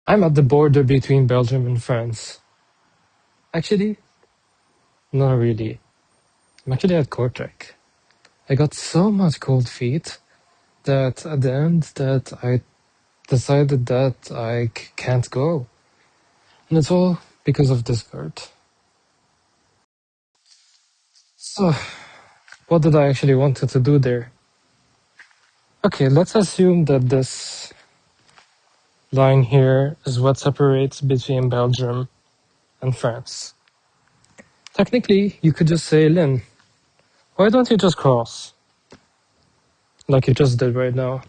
I'm at the border between Belgium and France. Actually, not really. I'm actually at Kortrijk. I got so much cold feet that at the end that I decided that I can't go. And it's all because of this card. So, what did I actually wanted to do there? Okay, let's assume that this line here is what separates between Belgium and France. Technically, you could just say, Lynn, why don't you just cross? Like you just did right now.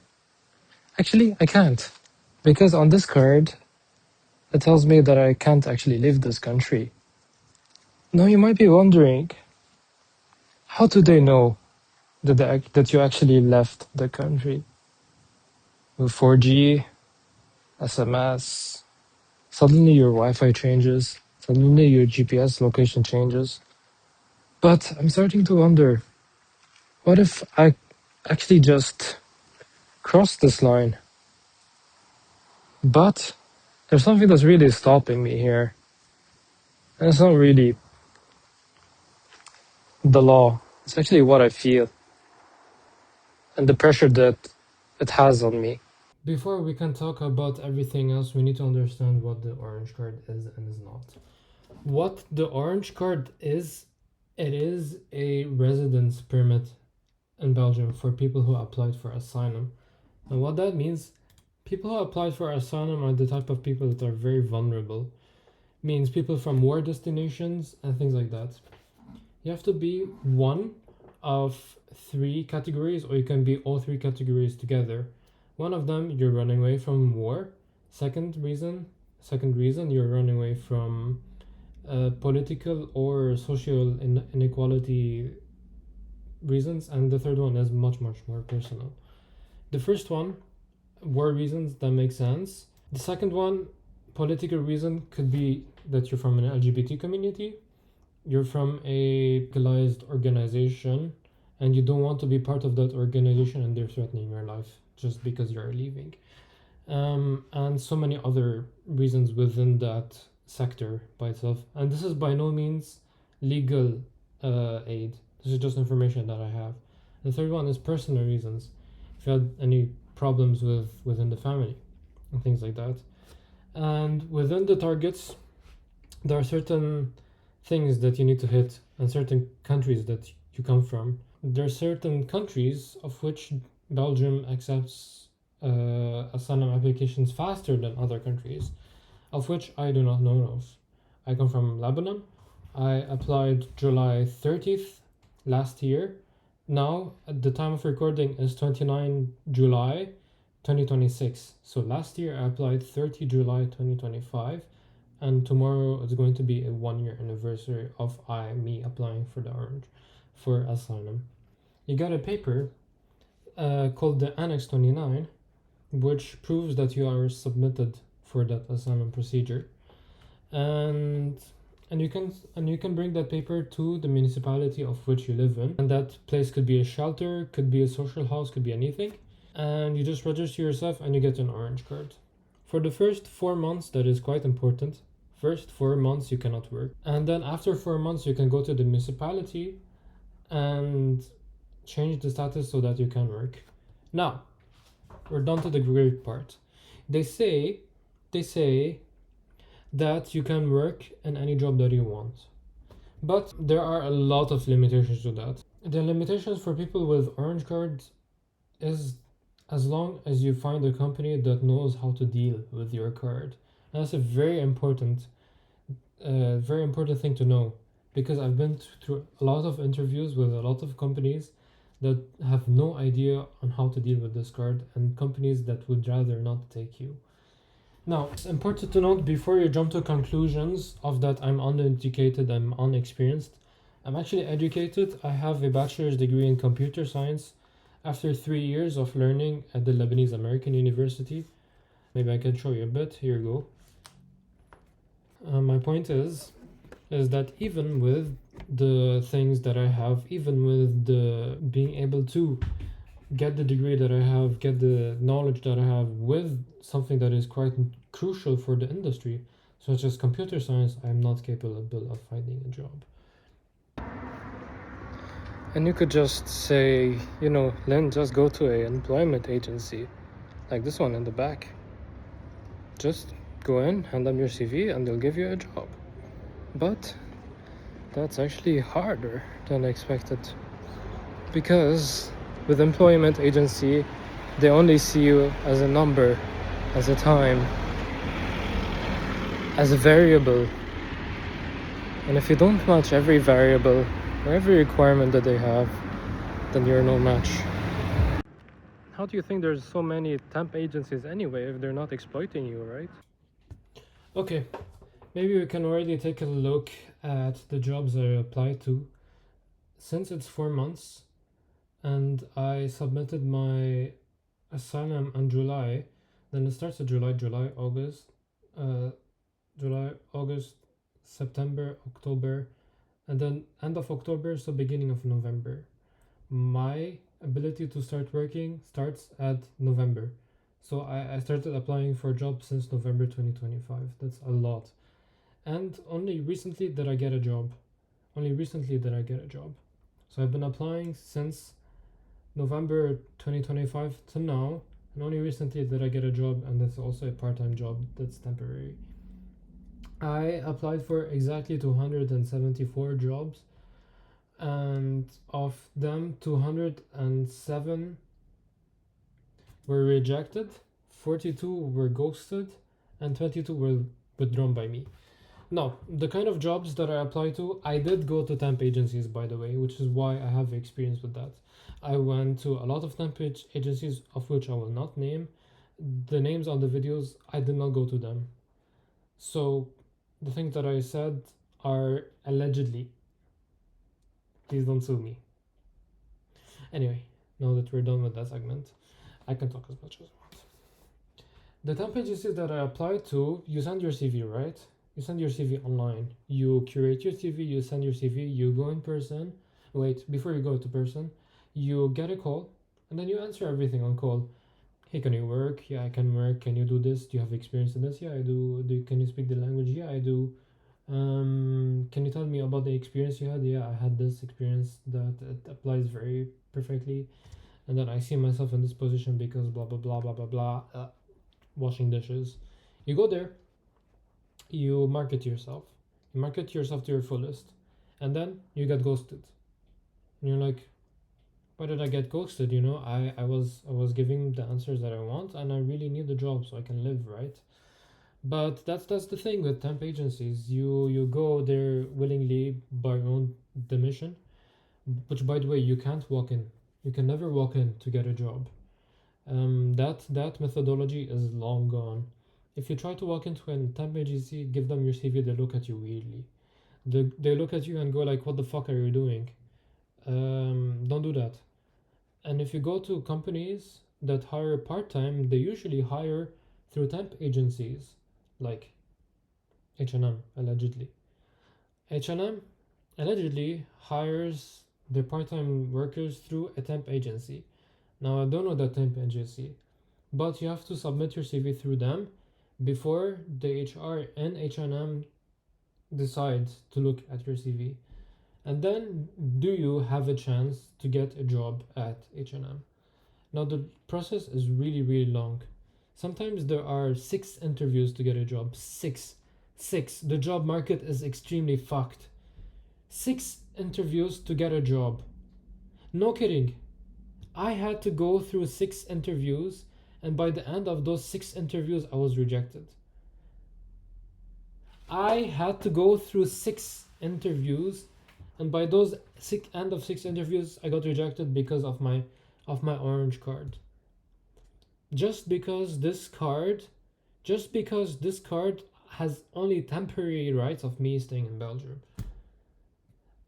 Actually, I can't. Because on this card, it tells me that I can't actually leave this country. Now you might be wondering, how do they know that you actually left the country? With 4G, SMS, suddenly your Wi-Fi changes, suddenly your GPS location changes. But I'm starting to wonder, what if I actually just cross this line? But there's something that's really stopping me here. And it's not really the law. It's actually what I feel and the pressure that it has on me. Before we can talk about everything else, we need to understand what the orange card is and is not. What the orange card is, it is a residence permit in Belgium for people who applied for asylum. And what that means, people who applied for asylum are the type of people that are very vulnerable. Means people from war destinations and things like that. You have to be one of three categories, or you can be all three categories together. One of them, you're running away from war. Second reason, you're running away from political or social inequality reasons, and the third one is much more personal. The first one, war reasons, that makes sense. The second one, political reason, could be that you're from an LGBT community, you're from a legalized organization, and you don't want to be part of that organization and they're threatening your life just because you're leaving. And so many other reasons within that sector by itself. And this is by no means legal aid. This is just information that I have. The third one is personal reasons. If you had any problems within the family and things like that. And within the targets, there are certain things that you need to hit and certain countries that you come from. There are certain countries of which Belgium accepts asylum applications faster than other countries, of which I do not know of. I come from Lebanon. I applied July 30th last year. Now, at the time of recording is 29 July 2026. So last year I applied 30 July 2025, and tomorrow is going to be a 1-year anniversary of me applying for asylum. You got a paper called the Annex 29, which proves that you are submitted for that asylum procedure, and you can bring that paper to the municipality of which you live in, and that place could be a shelter, could be a social house, could be anything, and you just register yourself and you get an orange card. For the first 4 months, that is quite important. First 4 months you cannot work, and then after 4 months you can go to the municipality and change the status so that you can work. Now, we're done to the great part. They say that you can work in any job that you want, but there are a lot of limitations to that. The limitations for people with orange cards is as long as you find a company that knows how to deal with your card. And that's a very important thing to know, because I've been through a lot of interviews with a lot of companies that have no idea on how to deal with this card, and companies that would rather not take you. Now, it's important to note before you jump to conclusions of that I'm uneducated, I'm unexperienced. I'm actually educated. I have a bachelor's degree in computer science after 3 years of learning at the Lebanese American University. Maybe I can show you a bit. Here you go. My point is that even with the things that I have, even with the being able to get the degree that I have, get the knowledge that I have with something that is quite crucial for the industry, such as computer science, I'm not capable of finding a job. And you could just say, Lynn, just go to an employment agency, like this one in the back. Just go in, hand them your CV, and they'll give you a job. But that's actually harder than expected, because with employment agency, they only see you as a number, as a time, as a variable. And if you don't match every variable or every requirement that they have, then you're no match. How do you think there's so many temp agencies anyway if they're not exploiting you, right? Okay, maybe we can already take a look at the jobs I applied to. Since it's 4 months and I submitted my Asylum in July, then it starts at July, August, September, October, and then end of October, so beginning of November. My ability to start working starts at November. So I started applying for jobs since November 2025. That's a lot. And only recently did I get a job. So I've been applying since November 2025 to now, and only recently did I get a job, and that's also a part-time job that's temporary. I applied for exactly 274 jobs, and of them 207 were rejected, 42 were ghosted, and 22 were withdrawn by me. Now, the kind of jobs that I apply to, I did go to temp agencies, by the way, which is why I have experience with that. I went to a lot of temp agencies, of which I will not name. The names on the videos, I did not go to them. So the things that I said are allegedly. Please don't sue me. Anyway, now that we're done with that segment, I can talk as much as I want. The temp agencies that I applied to, you send your CV, right? You send your CV online. You curate your CV, you send your CV, you go in person. Wait, before you go to person, you get a call, and then you answer everything on call. Hey, can you work? Yeah, I can work. Can you do this? Do you have experience in this? Yeah, I do. Can you speak the language? Yeah, I do. Can you tell me about the experience you had? Yeah, I had this experience that it applies very perfectly, and then I see myself in this position because blah blah blah blah blah blah. Washing dishes. You go there. You market yourself. You market yourself to your fullest, and then you get ghosted. And you're like, why did I get ghosted? I was giving the answers that I want, and I really need the job so I can live, right? But that's the thing with temp agencies. You go there willingly by your own demission, which, by the way, you can't walk in. You can never walk in to get a job. That methodology is long gone. If you try to walk into a temp agency, give them your CV, they look at you weirdly. They look at you and go like, "What the fuck are you doing?" Don't do that. And if you go to companies that hire part-time, they usually hire through temp agencies, like H&M, allegedly. H&M allegedly hires their part-time workers through a temp agency. Now, I don't know that temp agency, but you have to submit your CV through them before the HR and H&M decide to look at your CV. And then, do you have a chance to get a job at H&M? Now, the process is really, really long. Sometimes there are 6 interviews to get a job. 6. The job market is extremely fucked. 6 interviews to get a job. No kidding. I had to go through 6 interviews, and by the end of those 6 interviews, I was rejected. I had to go through 6 interviews, and by those end of 6 interviews, I got rejected because of my orange card. Just because this card has only temporary rights of me staying in Belgium.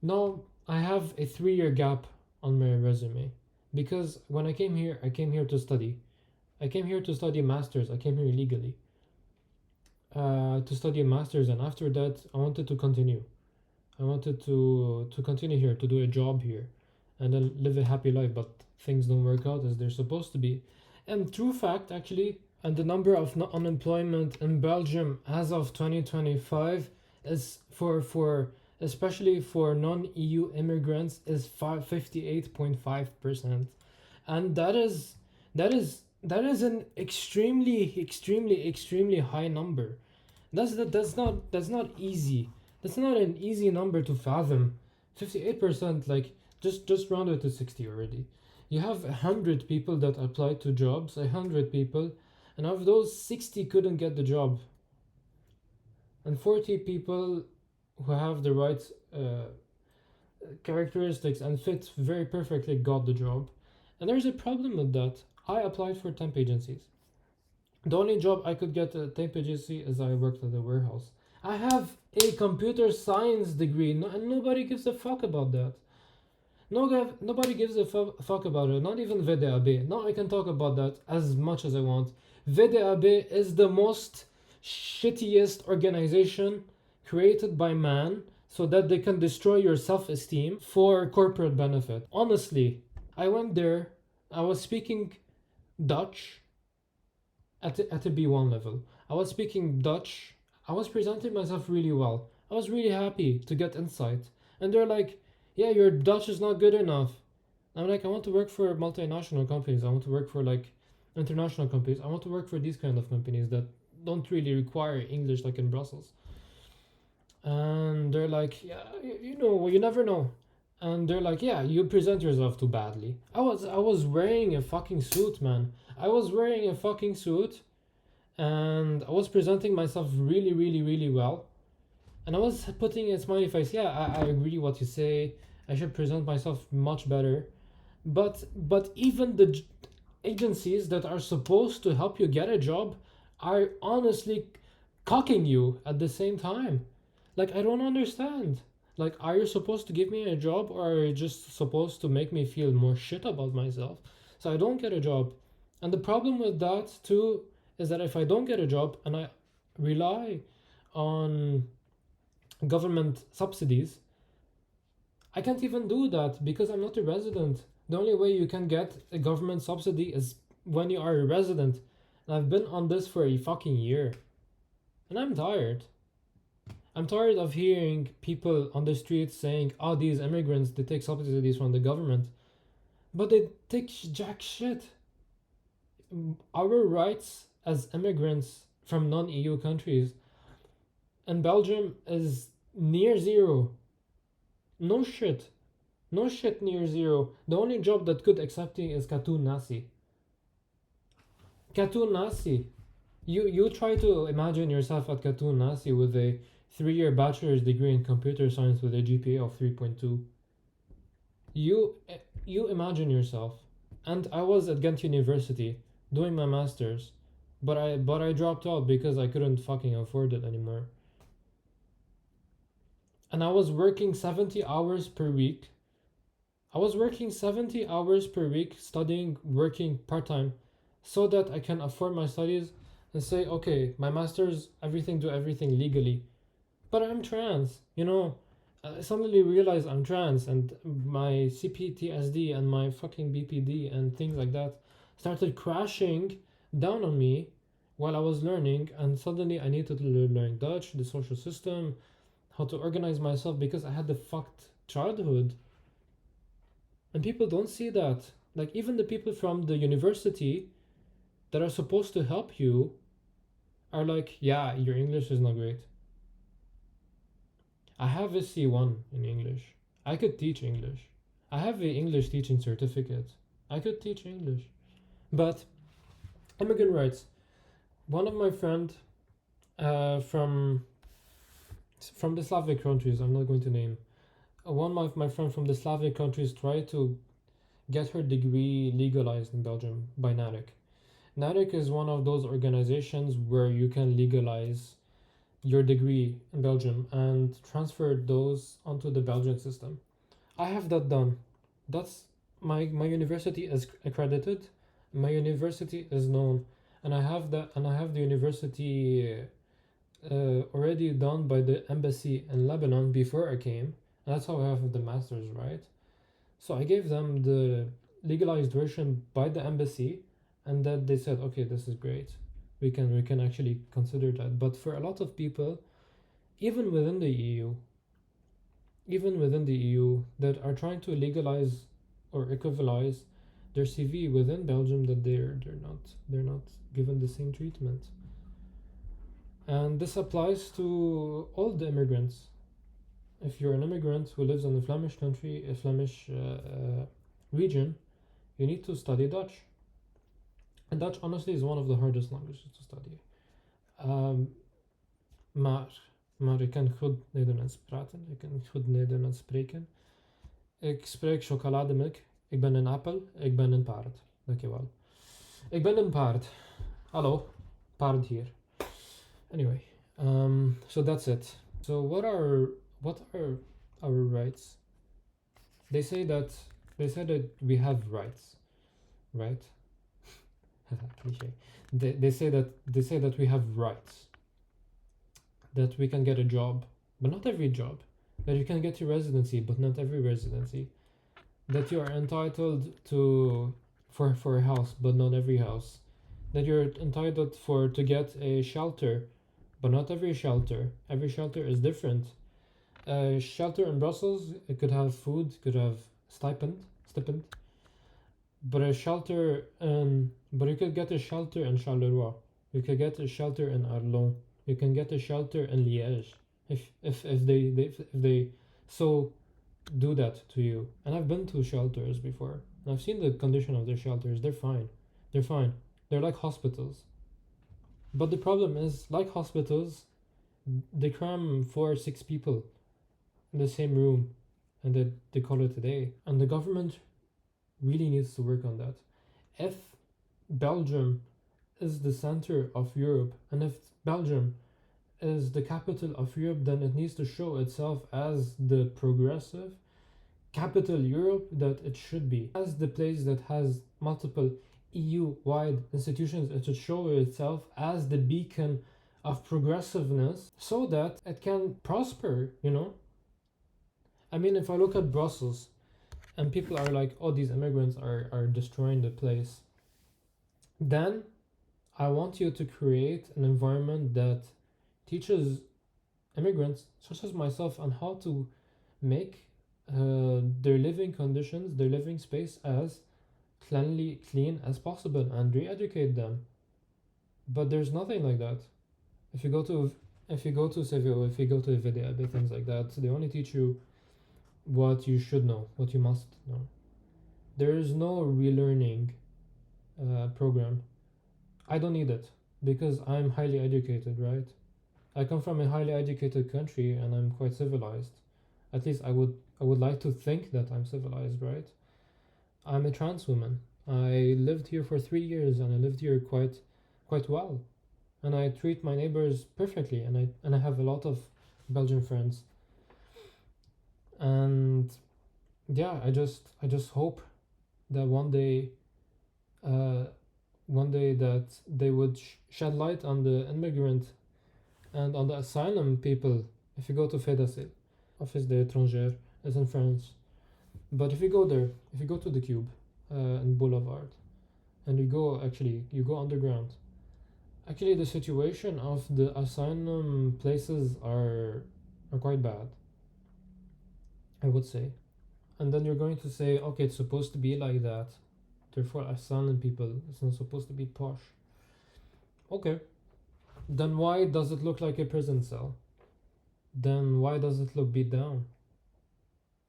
Now I have a 3-year gap on my resume, because when I came here to study. I came here to study a master's. I came here illegally to study a master's, and after that I wanted to continue. I wanted to continue here, to do a job here, and then live a happy life. But things don't work out as they're supposed to be. And true fact, actually, and the number of unemployment in Belgium as of 2025 is for especially for non-EU immigrants is 58.5%, and that is an extremely high number. That's not easy. That's not an easy number to fathom. 58%, like just round it to 60 already. You have 100 people that applied to jobs, 100 people, and of those 60 couldn't get the job, and 40 people who have the right characteristics and fit very perfectly got the job. And there's a problem with that. I applied for temp agencies. The only job I could get at temp agency is I worked at a warehouse. I have a computer science degree, and nobody gives a fuck about that. Nobody gives a fuck about it, not even VDAB. Now I can talk about that as much as I want. VDAB is the most shittiest organization created by man so that they can destroy your self-esteem for corporate benefit. Honestly, I went there, I was speaking Dutch at a B1 level. I was speaking Dutch, I was presenting myself really well. I was really happy to get insight. And they're like, yeah, your Dutch is not good enough. I'm like, I want to work for multinational companies. I want to work for like international companies. I want to work for these kind of companies that don't really require English like in Brussels. And they're like, yeah, you know, you never know. And they're like, yeah, you present yourself too badly. I was wearing a fucking suit, man. I was wearing a fucking suit, and I was presenting myself really well. And I was putting a smiley face. Yeah, I agree what you say. I should present myself much better. But even the agencies that are supposed to help you get a job are honestly cocking you at the same time. Like, I don't understand. Like, are you supposed to give me a job, or are you just supposed to make me feel more shit about myself so I don't get a job? And the problem with that too is that if I don't get a job and I rely on government subsidies, I can't even do that because I'm not a resident. The only way you can get a government subsidy is when you are a resident. And I've been on this for a fucking year. And I'm tired. I'm tired of hearing people on the streets saying, oh, these immigrants, they take subsidies from the government. But they take jack shit. Our rights as immigrants from non-EU countries in Belgium is near zero. No shit. No shit, near zero. The only job that could accept you is Katoon Nasi. Katoon Nasi. You try to imagine yourself at Katoon Nasi with a 3-year bachelor's degree in computer science with a GPA of 3.2. You imagine yourself. And I was at Ghent University doing my masters, but I dropped out because I couldn't fucking afford it anymore. And I was working 70 hours per week. I was working 70 hours per week, studying, working part-time, so that I can afford my studies and say, okay, my master's, do everything legally. But I'm trans, you know. I suddenly realized I'm trans, and my CPTSD and my fucking BPD and things like that started crashing down on me while I was learning, and suddenly I needed to learn Dutch, the social system, how to organize myself, because I had the fucked childhood. And people don't see that. Like, even the people from the university that are supposed to help you are like, yeah, your English is not great. I have a C1 in English. I could teach English. I have a English teaching certificate. I could teach English. But immigrant rights. One of my friend from the Slavic countries, I'm not going to name. One of my friend from the Slavic countries tried to get her degree legalized in Belgium by NARIC. NARIC is one of those organizations where you can legalize your degree in Belgium and transfer those onto the Belgian system. I have that done. That's my university is accredited, my university is known, and I have the university already done by the embassy in Lebanon before I came. And that's how I have the masters, right? So I gave them the legalized version by the embassy, and that they said, okay, this is great. We can actually consider that. But for a lot of people, even within the EU, that are trying to legalize or equivalize their CV within Belgium, that they're not given the same treatment. And this applies to all the immigrants. If you're an immigrant who lives in a Flemish country, a Flemish region, you need to study Dutch. And Dutch, honestly, is one of the hardest languages to study. Maar ik kan goed Nederlands praten, ik kan goed Nederlands spreken. Ik spreek chocolademelk, ik ben een appel, ik ben een paard. Dankjewel. Ik ben een paard. Hallo, paard hier. Anyway, so that's it. So what are our rights? They say that we have rights, right? Cliche. They say that we have rights. That we can get a job, but not every job. That you can get your residency, but not every residency. That you are entitled to for a house, but not every house. That you're entitled to get a shelter, but not every shelter. Every shelter is different. A shelter in Brussels, it could have food, could have stipend, but but you could get a shelter in Charleroi. You could get a shelter in Arlon. You can get a shelter in Liège if they so do that to you. And I've been to shelters before. And I've seen the condition of their shelters. They're fine. They're fine. They're like hospitals. But the problem is, like hospitals, they cram 4 or 6 people in the same room, and they call it a day. And the government really needs to work on that. If Belgium is the center of Europe, and if Belgium is the capital of Europe, then it needs to show itself as the progressive capital Europe that it should be. As the place that has multiple EU-wide institutions, it should show itself as the beacon of progressiveness so that it can prosper, you know? I mean, if I look at Brussels and people are like, oh, these immigrants are destroying the place, then I want you to create an environment that teaches immigrants, such as myself, on how to make their living conditions, their living space as clean as possible, and re-educate them. But there's nothing like that. If you go to CVO, if you go to VDAB, things like that, they only teach you what you should know, what you must know. There is no relearning program. I don't need it because I'm highly educated, right? I come from a highly educated country and I'm quite civilized. At least I would like to think that I'm civilized, right? I'm a trans woman. I lived here for 3 years and I lived here quite well. And I treat my neighbors perfectly, and I have a lot of Belgian friends. And yeah, I just hope that one day that they would shed light on the immigrant and on the asylum people. If you go to FEDACIL, Office des étrangers, is in France. But if you go there, if you go to the Cube in Boulevard, and you go underground, actually the situation of the asylum places are quite bad, I would say. And then you're going to say, okay, it's supposed to be like that, therefore asylum people, it's not supposed to be posh. Okay, then why does it look like a prison cell? Then why does it look beat down?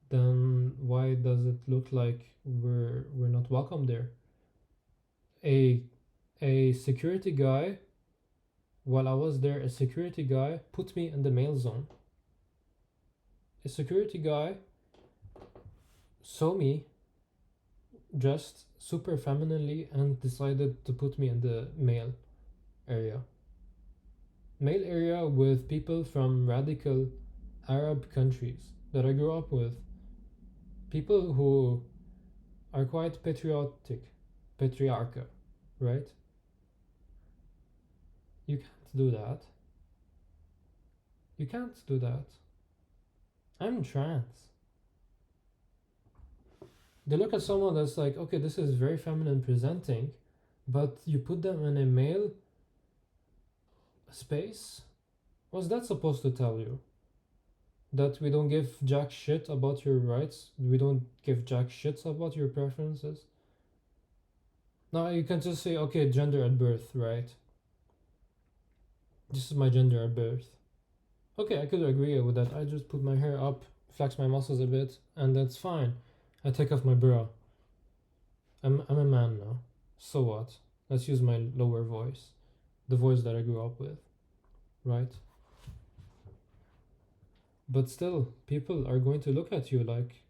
Then why does it look like we're not welcome there? A security guy, while I was there, a security guy put me in the male zone. A security guy saw me dressed super femininely and decided to put me in the male area. Male area with people from radical Arab countries that I grew up with. People who are quite patriarchal, right? You can't do that. You can't do that. I'm trans. They look at someone that's like, okay, this is very feminine presenting, but you put them in a male space? What's that supposed to tell you? That we don't give jack shit about your rights? We don't give jack shits about your preferences? Now you can just say, okay, gender at birth, right? This is my gender at birth. Okay, I could agree with that. I just put my hair up, flex my muscles a bit, and that's fine. I take off my bra. I'm a man now. So what? Let's use my lower voice. The voice that I grew up with, right? But still, people are going to look at you like,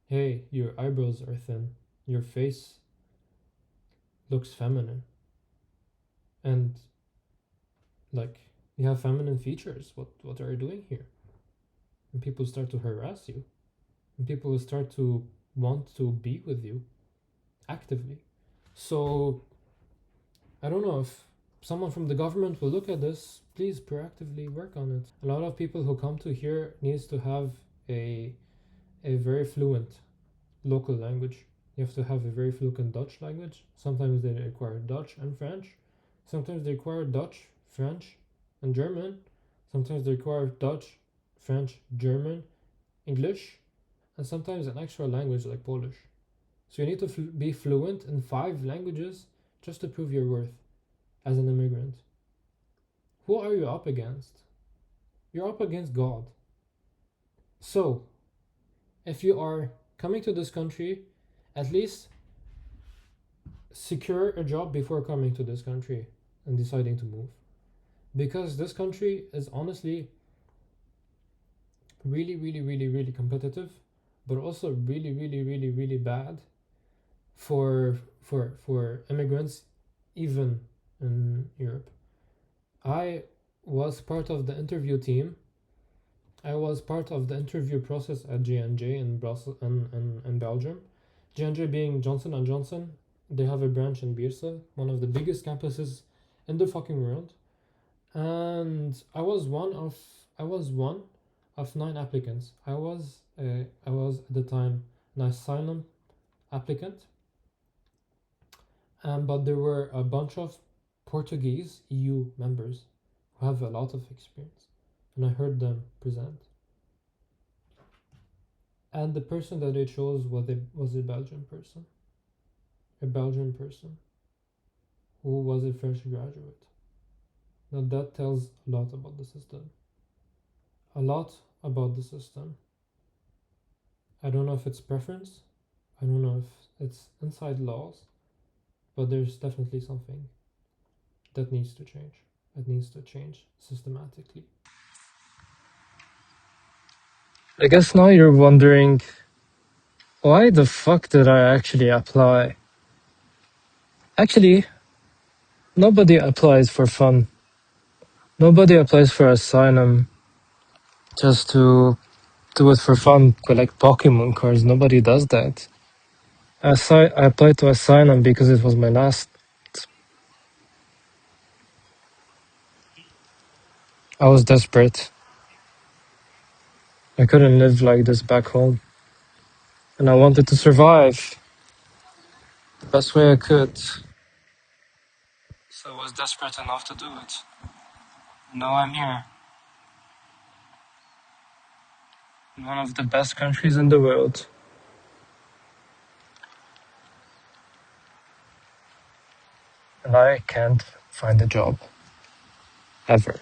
hey, your eyebrows are thin, your face looks feminine, and like you have feminine features. What are you doing here? And people start to harass you, and people will start to want to be with you actively. So I don't know if someone from the government will look at this. Please proactively work on it. A lot of people who come to here needs to have a very fluent local language. You have to have a very fluent Dutch language. Sometimes they require Dutch and French. Sometimes they require Dutch, French, and German. Sometimes they require Dutch, French, German, English, and sometimes an extra language like Polish. So you need to be fluent in 5 languages just to prove your worth as an immigrant. Who are you up against? You're up against God. So, if you are coming to this country, at least secure a job before coming to this country and deciding to move. Because this country is honestly really, really, really, really competitive, but also really, really, really, really bad for immigrants, even in Europe. I was part of the interview team. I was part of the interview process at J&J in Brussels in Belgium. J&J being Johnson and Johnson. They have a branch in Beerse, one of the biggest campuses in the fucking world. And I was one of 9 applicants. I was at the time an asylum applicant. But there were a bunch of Portuguese EU members who have a lot of experience, and I heard them present. And the person that they chose was a Belgian person, who was a fresh graduate. Now that tells a lot about the system. A lot about the system. I don't know if it's preference. I don't know if it's inside laws, but there's definitely something that needs to change. It needs to change systematically. I guess now you're wondering, why the fuck did I actually apply? Actually, nobody applies for fun. Nobody applies for asylum just to do it for fun, collect Pokemon cards. Nobody does that. I applied to Asylum because it was my last. I was desperate. I couldn't live like this back home. And I wanted to survive the best way I could. So I was desperate enough to do it. Now I'm here. In one of the best countries in the world. And I can't find a job. Ever.